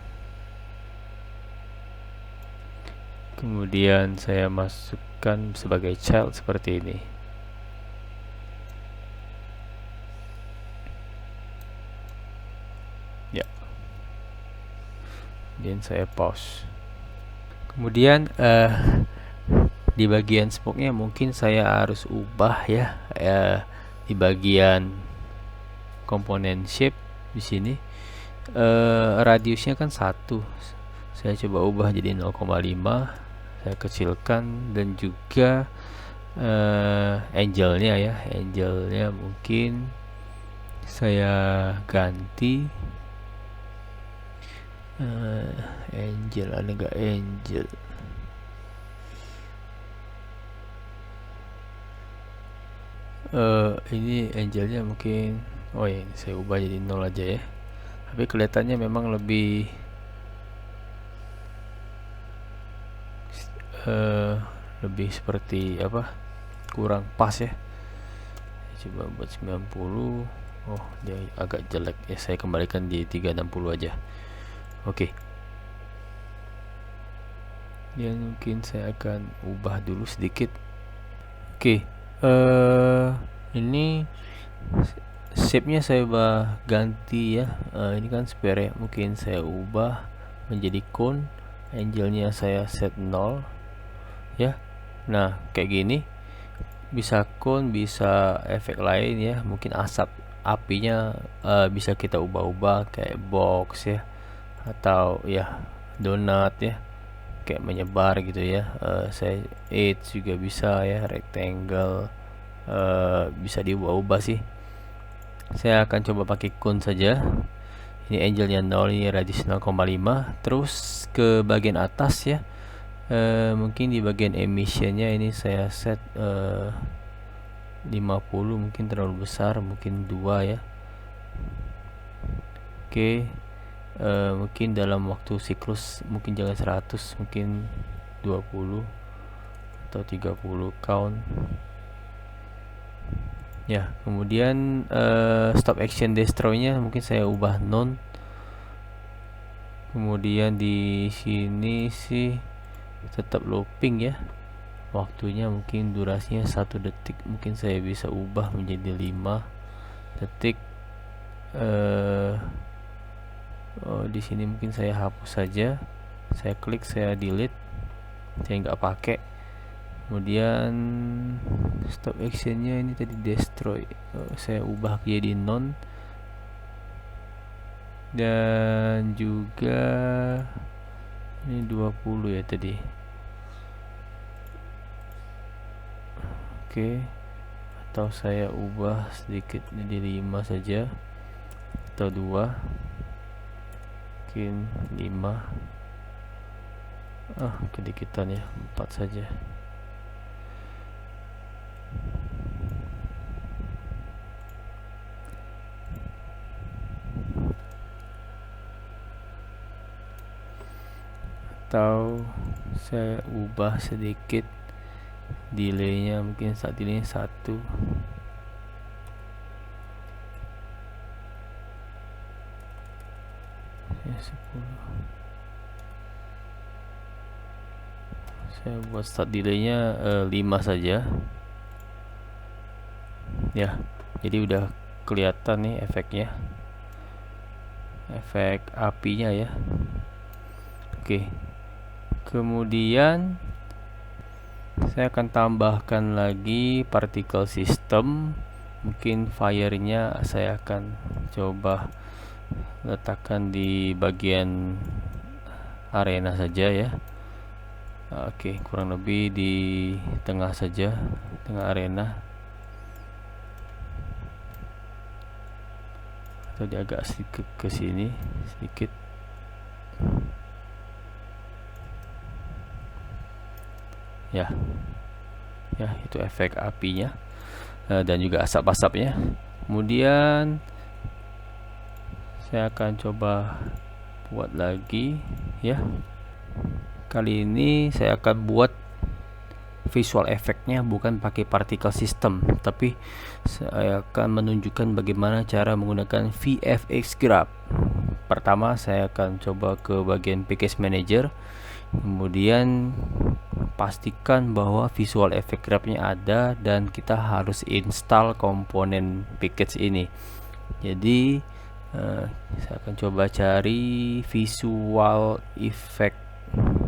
kemudian saya masukkan sebagai child seperti ini. Ya, dan saya pause. Kemudian di bagian smoke-nya mungkin saya harus ubah ya, di bagian komponen shape di sini radiusnya kan 1, saya coba ubah jadi 0,5, saya kecilkan. Dan juga angle-nya mungkin saya ganti angel, ada nggak angel? Ini angelnya mungkin, oh ya, ini saya ubah jadi 0 aja ya, tapi kelihatannya memang lebih seperti apa, kurang pas ya. Coba buat 90. Oh, dia agak jelek ya, saya kembalikan di 360 aja. Oke. Dan mungkin saya akan ubah dulu sedikit. Oke. Ini shape-nya saya ubah ganti ya. Ini kan sphere ya, mungkin saya ubah menjadi cone. Angle-nya saya set 0 ya. Nah, kayak gini. Bisa cone, bisa efek lain ya, mungkin asap apinya bisa kita ubah-ubah kayak box ya, atau ya donat ya, kayak menyebar gitu ya. Saya edge juga bisa ya, rectangle bisa diubah-ubah sih. Saya akan coba pakai cone saja. Ini angle-nya 0, ini radius 0,5. Terus ke bagian atas ya, mungkin di bagian emissionnya ini saya set 50, mungkin terlalu besar, mungkin 2 ya. Oke. Mungkin dalam waktu siklus mungkin jangan 100, mungkin 20 atau 30 count ya. Kemudian stop action destroy nya mungkin saya ubah non. Kemudian di sini sih tetap looping ya, waktunya mungkin durasinya 1 detik, mungkin saya bisa ubah menjadi 5 detik. Di sini mungkin saya hapus saja, saya klik, saya delete, saya nggak pakai. Kemudian stop actionnya ini tadi destroy, saya ubah jadi non. Dan juga ini 20 ya tadi. Oke, atau saya ubah sedikit jadi 5 saja, atau 2, mungkin 5, kedikitan ya, 4 saja. Atau saya ubah sedikit delaynya, mungkin saat delaynya 1. Ya, 10. Saya buat start delaynya 5 saja ya. Jadi udah kelihatan nih efeknya, efek apinya ya. Oke, kemudian saya akan tambahkan lagi particle system. Mungkin fire-nya saya akan coba letakkan di bagian arena saja ya. Oke, kurang lebih di tengah saja, tengah arena, atau di agak sedikit ke sini sedikit. Ya, itu efek apinya dan juga asap-asapnya. Kemudian saya akan coba buat lagi ya. Kali ini saya akan buat visual efeknya bukan pakai particle system, tapi saya akan menunjukkan bagaimana cara menggunakan VFX Graph. Pertama saya akan coba ke bagian package manager, kemudian pastikan bahwa visual effect graph-nya ada dan kita harus install komponen package ini. Jadi saya akan coba cari visual effect.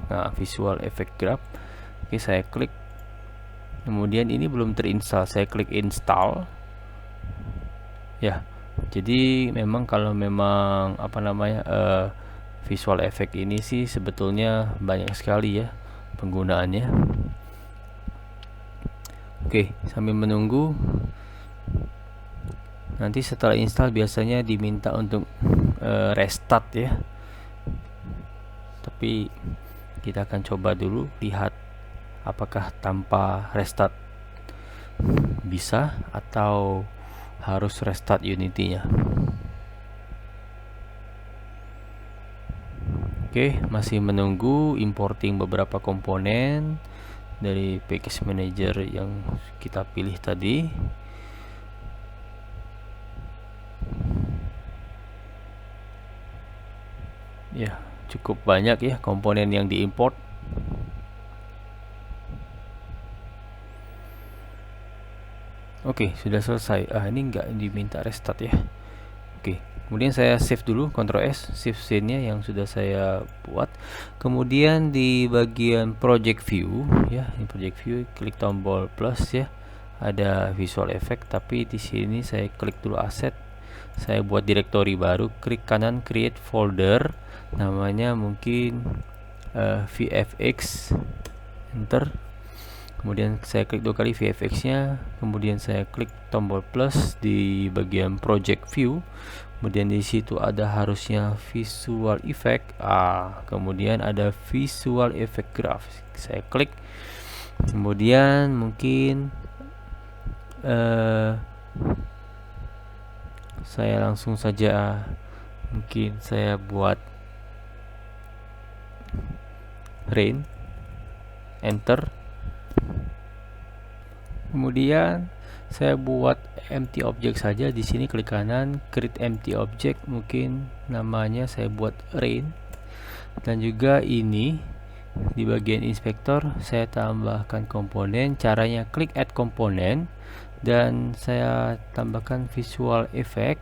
Nah, visual effect graph. Oke, saya klik. Kemudian ini belum terinstall, saya klik install. Ya. Jadi memang kalau memang visual effect ini sih sebetulnya banyak sekali ya penggunaannya. Oke, sambil menunggu, nanti setelah install biasanya diminta untuk restart ya. Tapi kita akan coba dulu lihat apakah tanpa restart bisa atau harus restart Unity-nya. Oke, masih menunggu importing beberapa komponen dari package manager yang kita pilih tadi. Ya, cukup banyak ya komponen yang diimport. Oke, sudah selesai. Ini nggak diminta restart ya. Oke, kemudian saya save dulu, Ctrl S, save scene-nya yang sudah saya buat. Kemudian di bagian project view ya, di project view klik tombol plus ya. Ada visual effect, tapi di sini saya klik dulu asset. Saya buat directory baru, klik kanan create folder, namanya mungkin VFX, enter. Kemudian saya klik 2 kali VFX nya, kemudian saya klik tombol plus di bagian project view, kemudian di situ ada harusnya visual effect, kemudian ada visual effect graph, saya klik. Kemudian mungkin saya langsung saja, mungkin saya buat rain, enter. Kemudian saya buat empty object saja. Di sini klik kanan create empty object, mungkin namanya saya buat rain. Dan juga ini di bagian inspektor saya tambahkan komponen. Caranya klik add komponen dan saya tambahkan visual effect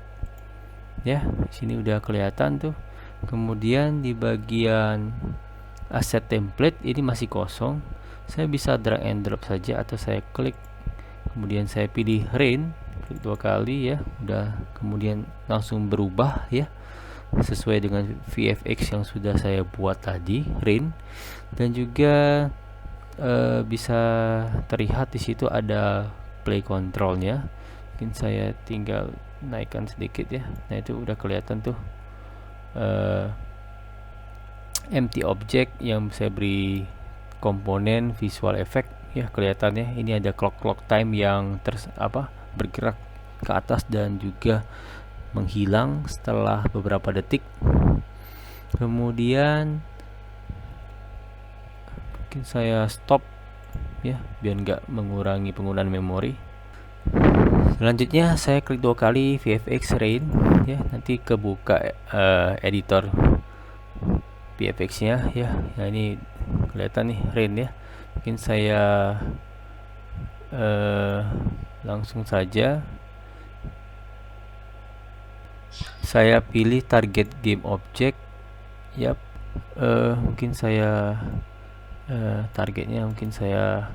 ya. Di sini udah kelihatan tuh. Kemudian di bagian asset template ini masih kosong, saya bisa drag and drop saja atau saya klik, kemudian saya pilih rain, klik 2 kali ya, udah, kemudian langsung berubah ya sesuai dengan VFX yang sudah saya buat tadi, rain. Dan juga bisa terlihat di situ ada play controlnya. Mungkin saya tinggal naikkan sedikit ya. Nah, itu udah kelihatan tuh empty object yang saya beri komponen visual effect ya, kelihatannya ini ada clock time yang bergerak ke atas dan juga menghilang setelah beberapa detik. Kemudian mungkin saya stop ya, biar nggak mengurangi penggunaan memori. Selanjutnya saya klik 2 kali VFX Rain ya, nanti kebuka editor VFX nya ya. Nah ini kelihatan nih Rain ya. Mungkin saya langsung saja saya pilih target game object. Yap, mungkin saya targetnya mungkin saya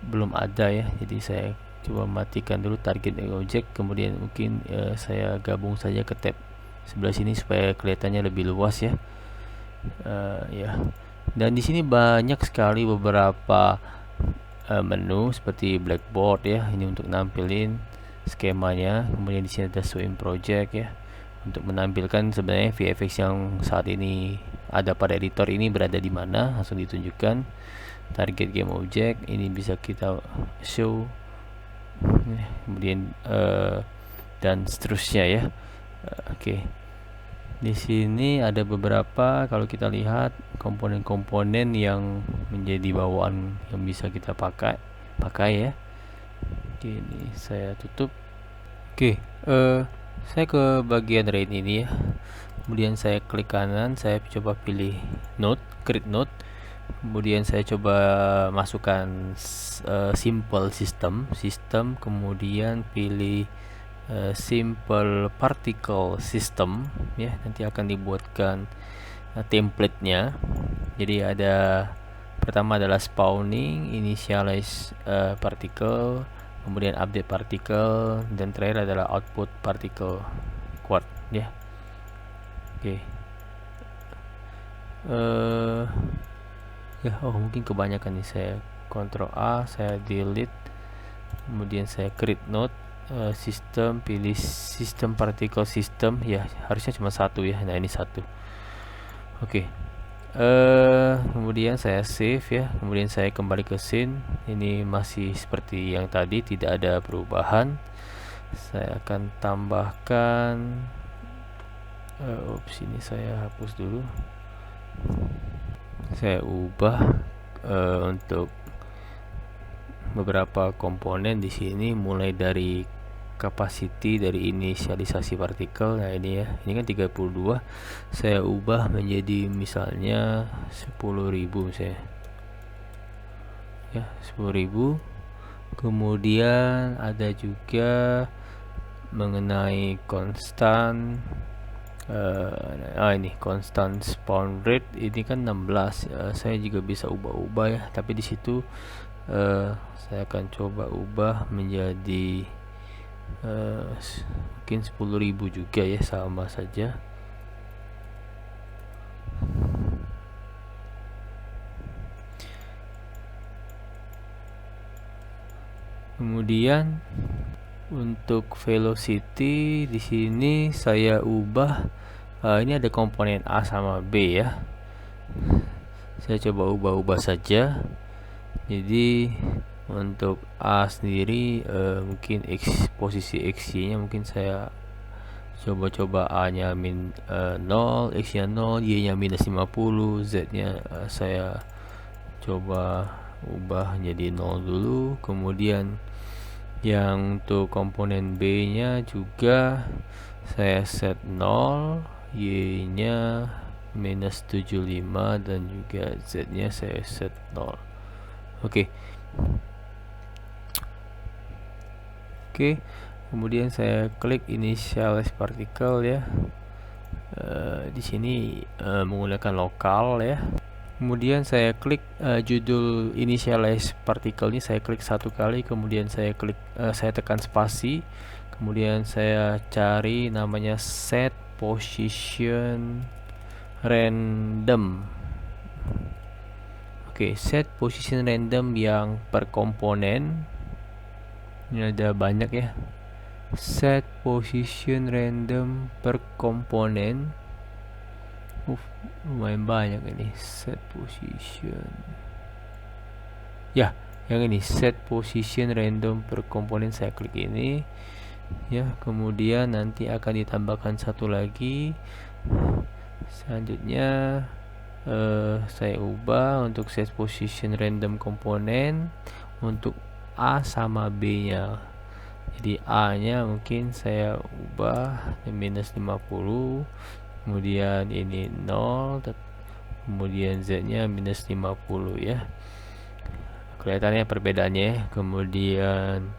belum ada ya, jadi saya coba matikan dulu target game object, kemudian mungkin saya gabung saja ke tab sebelah sini supaya kelihatannya lebih luas ya. Ya, dan di sini banyak sekali beberapa menu seperti blackboard ya, ini untuk nampilin skemanya. Kemudian di sini ada show in project ya, untuk menampilkan sebenarnya VFX yang saat ini ada pada editor ini berada di mana, langsung ditunjukkan. Target game object ini bisa kita show, kemudian dan seterusnya ya. Oke. Di sini ada beberapa, kalau kita lihat komponen-komponen yang menjadi bawaan yang bisa kita pakai ya. Oke, ini saya tutup. Oke, saya ke bagian Rain ini ya. Kemudian saya klik kanan, saya coba pilih node, create node. Kemudian saya coba masukkan simple system, kemudian pilih simple particle system ya, nanti akan dibuatkan template-nya. Jadi ada pertama adalah spawning, initialize particle, kemudian update particle, dan terakhir adalah output particle quad ya. Oke. Ya, mungkin kebanyakan nih, saya Ctrl A, saya delete, kemudian saya create node, sistem, pilih sistem particle system ya, harusnya cuma satu ya. Nah ini satu. Oke. Kemudian saya save ya, kemudian saya kembali ke scene. Ini masih seperti yang tadi, tidak ada perubahan. Saya akan tambahkan ini saya hapus dulu, saya ubah untuk beberapa komponen di sini, mulai dari capacity, dari inisialisasi partikel. Nah ini ya, ini kan 32, saya ubah menjadi misalnya 10.000 misalnya ya, 10.000. Kemudian ada juga mengenai konstan, ini constant spawn rate, ini kan 16. Saya juga bisa ubah-ubah ya, tapi di situ saya akan coba ubah menjadi mungkin 10.000 juga ya, sama saja. Kemudian untuk velocity di sini saya ubah, ini ada komponen A sama B ya, saya coba ubah-ubah saja. Jadi untuk A sendiri mungkin posisi X nya mungkin saya coba A nya min 0, X nya 0, Y nya minus 50, Z nya saya coba ubah jadi 0 dulu. Kemudian yang untuk komponen B nya juga saya set 0, Y nya minus 75, dan juga Z nya saya set 0. Oke. Kemudian saya klik initialize particle ya. Di sini menggunakan lokal ya. Kemudian saya klik judul initialize particle ini, saya klik satu kali, kemudian saya tekan spasi, kemudian saya cari namanya set position random. Oke, set position random yang per komponen. Ini ada banyak ya. Set position random per komponen. Lumayan banyak ini. Set position. Ya, yang ini set position random per komponen, saya klik ini. Ya, kemudian nanti akan ditambahkan satu lagi. Selanjutnya saya ubah untuk set position random komponen untuk A sama B nya. Jadi A nya mungkin saya ubah minus 50, kemudian ini 0, kemudian Z nya minus 50 ya, kelihatannya perbedaannya. Kemudian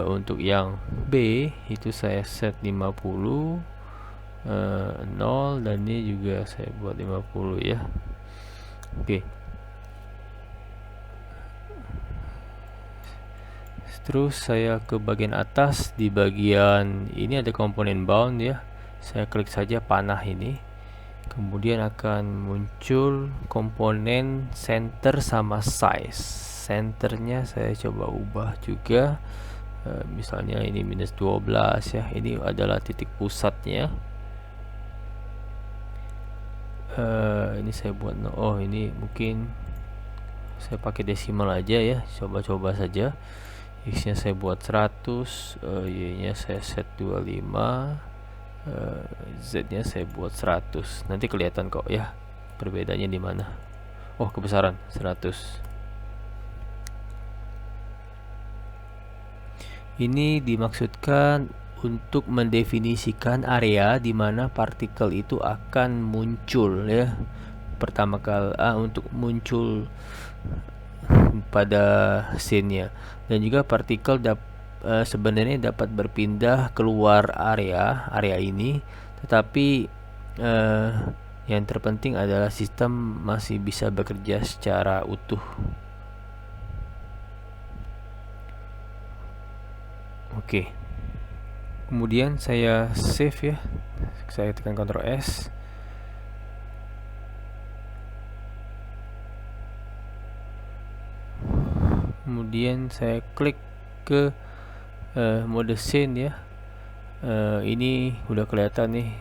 untuk yang B itu saya set 50, 0, dan ini juga saya buat 50 ya. Oke. Terus saya ke bagian atas, di bagian ini ada komponen bound ya. Saya klik saja panah ini. Kemudian akan muncul komponen center sama size. Centernya saya coba ubah juga. Misalnya ini minus 12 ya. Ini adalah titik pusatnya. Ini saya buat ini mungkin saya pakai desimal aja ya. Coba-coba saja. X nya saya buat 100, Y nya saya set 25, Z nya saya buat 100. Nanti kelihatan kok ya perbedaannya di mana. Oh, kebesaran 100. Ini dimaksudkan untuk mendefinisikan area di mana partikel itu akan muncul ya. Pertama kali untuk muncul pada scene-nya, dan juga partikel sebenarnya dapat berpindah keluar area ini, tetapi yang terpenting adalah sistem masih bisa bekerja secara utuh. Oke. Kemudian saya save ya. Saya tekan Ctrl S. Kemudian saya klik ke mode scene ya. Ini udah kelihatan nih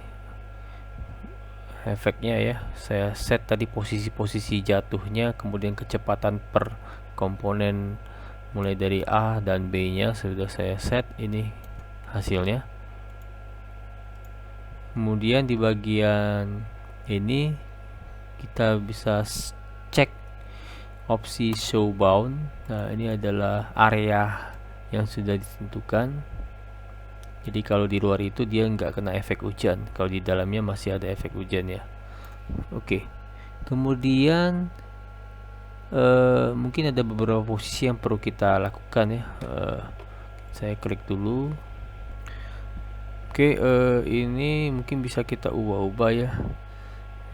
efeknya ya. Saya set tadi posisi jatuhnya, kemudian kecepatan per komponen mulai dari A dan B nya sudah saya set. Ini hasilnya. Kemudian di bagian ini kita bisa cek opsi show bound. Nah, ini adalah area yang sudah ditentukan. Jadi kalau di luar itu dia nggak kena efek hujan, kalau di dalamnya masih ada efek hujan ya. Oke. Kemudian mungkin ada beberapa posisi yang perlu kita lakukan ya. Saya klik dulu. Oke, ini mungkin bisa kita ubah-ubah ya.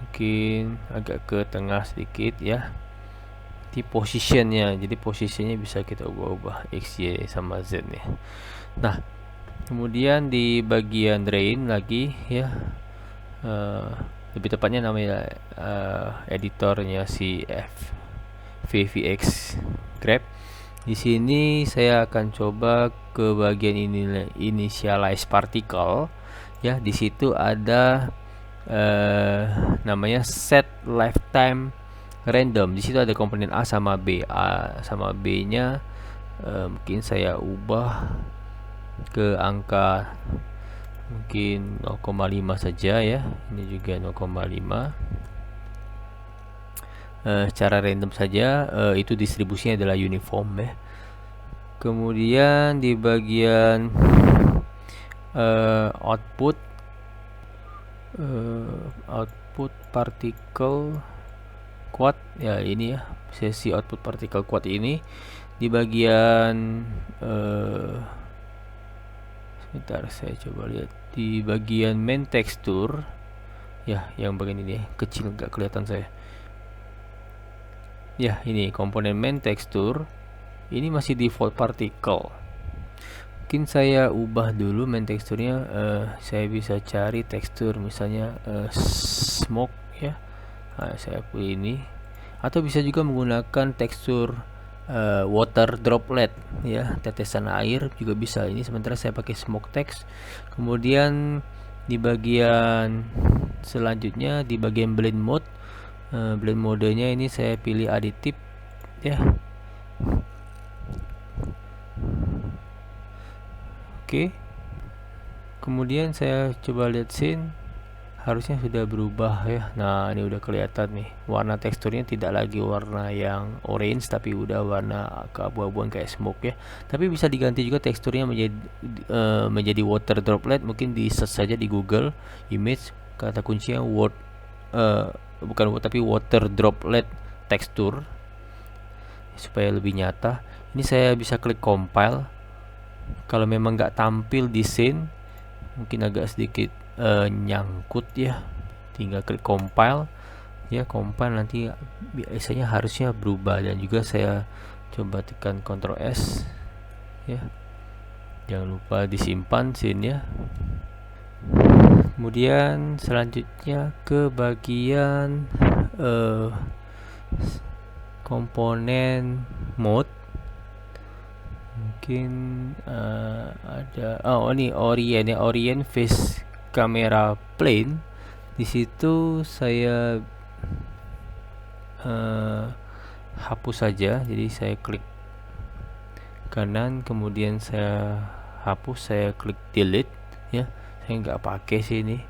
Mungkin agak ke tengah sedikit ya. Di positionnya, jadi posisinya bisa kita ubah-ubah X, Y, sama Z nih. Nah, kemudian di bagian drain lagi ya, lebih tepatnya namanya editornya si VFX Grab. Di sini saya akan coba ke bagian ini, initialize particle ya. Di situ ada namanya set lifetime random. Di situ ada komponen A sama B. A sama B nya mungkin saya ubah ke angka mungkin 0,5 saja ya. Ini juga 0,5. Secara random saja. Itu distribusinya adalah uniform ya. Kemudian di bagian output particle quad ya, ini ya, sesi output particle quad ini di bagian sebentar, saya coba lihat di bagian main texture ya, yang bagian ini kecil nggak kelihatan saya ya. Ini komponen main texture, ini masih default particle. Mungkin saya ubah dulu main teksturnya. Saya bisa cari tekstur misalnya smoke ya. Nah, saya pilih ini, atau bisa juga menggunakan tekstur water droplet ya, tetesan air juga bisa. Ini sementara saya pakai smoke text. Kemudian di bagian selanjutnya di bagian blend mode, blend modenya ini saya pilih additive ya. Oke. Kemudian saya coba lihat scene. harusnya sudah berubah ya. Nah, ini udah kelihatan nih, warna teksturnya tidak lagi warna yang orange tapi udah warna keabu-abuan kayak smoke ya. Tapi bisa diganti juga teksturnya menjadi water droplet. Mungkin di search saja di Google image, kata kuncinya bukan tapi water droplet tekstur supaya lebih nyata. Ini saya bisa klik compile. Kalau memang nggak tampil di scene, mungkin agak sedikit nyangkut ya, tinggal klik compile ya. Compile nanti biasanya harusnya berubah. Dan juga saya coba tekan Ctrl S ya, jangan lupa disimpan scene ya. Kemudian selanjutnya ke bagian komponen mode. Mungkin ada ini orient ya, orient face camera plane. Di situ saya hapus saja, jadi saya klik kanan, kemudian saya hapus, saya klik delete ya. Saya nggak pakai sih ini,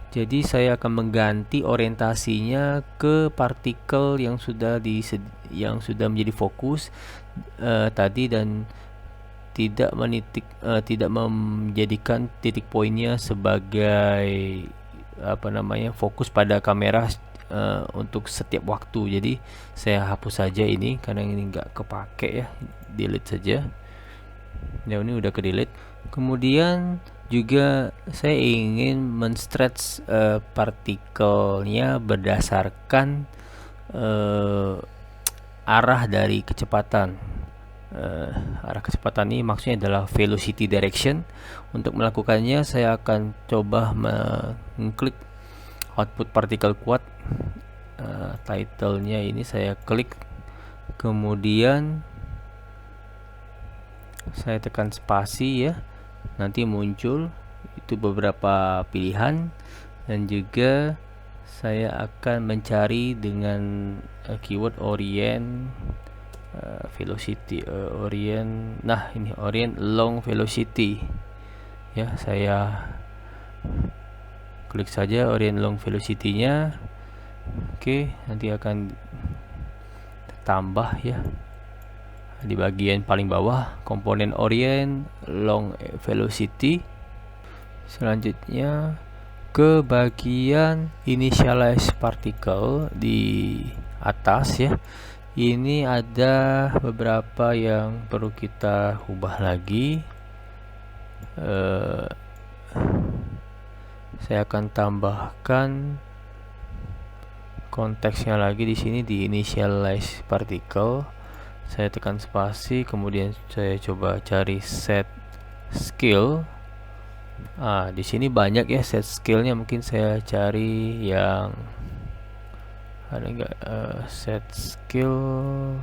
jadi saya akan mengganti orientasinya ke partikel yang sudah menjadi fokus tadi, dan tidak menjadikan titik poinnya sebagai fokus pada kamera untuk setiap waktu. Jadi saya hapus saja ini karena ini nggak kepake ya, delete saja. Ya, ini udah ke delete. Kemudian juga saya ingin men-stretch partikelnya berdasarkan arah dari kecepatan. Arah kecepatan ini maksudnya adalah velocity direction. Untuk melakukannya saya akan coba mengklik output partikel kuat. Titlenya ini saya klik, kemudian saya tekan spasi ya, nanti muncul itu beberapa pilihan. Dan juga saya akan mencari dengan keyword orient velocity, orient. Nah, ini orient long velocity ya. Saya klik saja orient long velocity-nya. Oke, nanti akan tambah ya di bagian paling bawah, komponen orient long velocity. Selanjutnya ke bagian initialize particle di atas ya. Ini ada beberapa yang perlu kita ubah lagi. Saya akan tambahkan konteksnya lagi di sini di initialize particle. Saya tekan spasi, kemudian saya coba cari set scale. Di sini banyak ya set scale-nya. Mungkin saya cari yang ada nggak set scale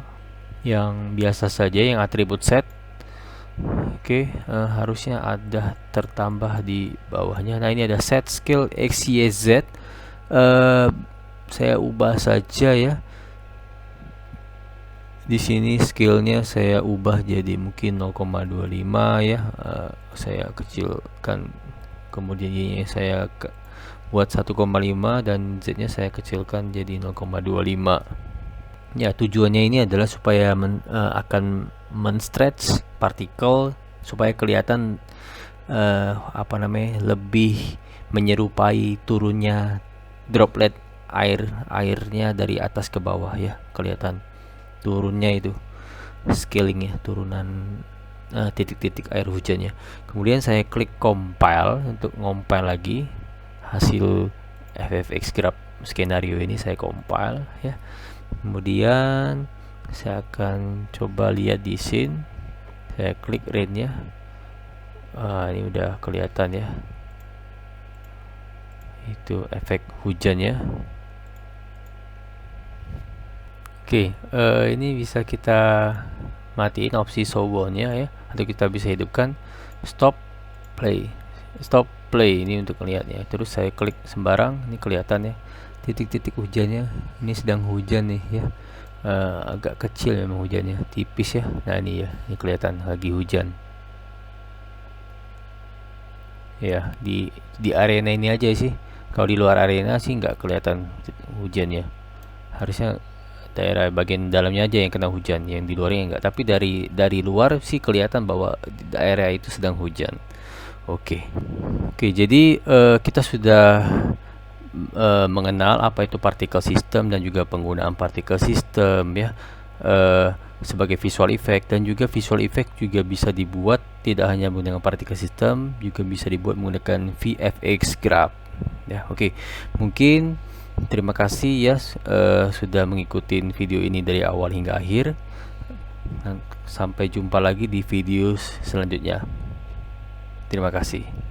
yang biasa saja, yang atribut set. Oke, harusnya ada tertambah di bawahnya. Nah, ini ada set scale XYZ. Saya ubah saja ya. Di sini skillnya saya ubah jadi mungkin 0,25 ya. Saya kecilkan, kemudian y-nya saya buat 1,5 dan z-nya saya kecilkan jadi 0,25 ya. Tujuannya ini adalah supaya akan men-stretch partikel supaya kelihatan lebih menyerupai turunnya droplet airnya dari atas ke bawah ya. Kelihatan turunnya itu scalingnya, turunan titik-titik air hujannya. Kemudian saya klik compile untuk compile lagi hasil FFX graph skenario ini. Saya compile ya. Kemudian saya akan coba lihat di scene. Saya klik rain-nya. Ini udah kelihatan ya, itu efek hujannya. Oke, ini bisa kita matiin opsi showbone-nya ya, atau kita bisa hidupkan stop play. Stop play ini untuk melihatnya. Terus saya klik sembarang, ini kelihatan ya titik-titik hujannya. Ini sedang hujan nih ya. Agak kecil memang hujannya, tipis ya. Nah, ini ya, ini kelihatan lagi hujan ya. Di arena ini aja sih. Kalau di luar arena sih nggak kelihatan hujannya. Harusnya daerah bagian dalamnya aja yang kena hujan, yang di luarnya enggak. Tapi dari luar sih kelihatan bahwa daerah itu sedang hujan. Oke. Oke, jadi kita sudah mengenal apa itu particle system dan juga penggunaan particle system ya, sebagai visual effect. Dan juga visual effect juga bisa dibuat tidak hanya menggunakan particle system, juga bisa dibuat menggunakan VFX graph ya. Oke, mungkin terima kasih ya sudah mengikuti video ini dari awal hingga akhir. Sampai jumpa lagi di video selanjutnya. Terima kasih.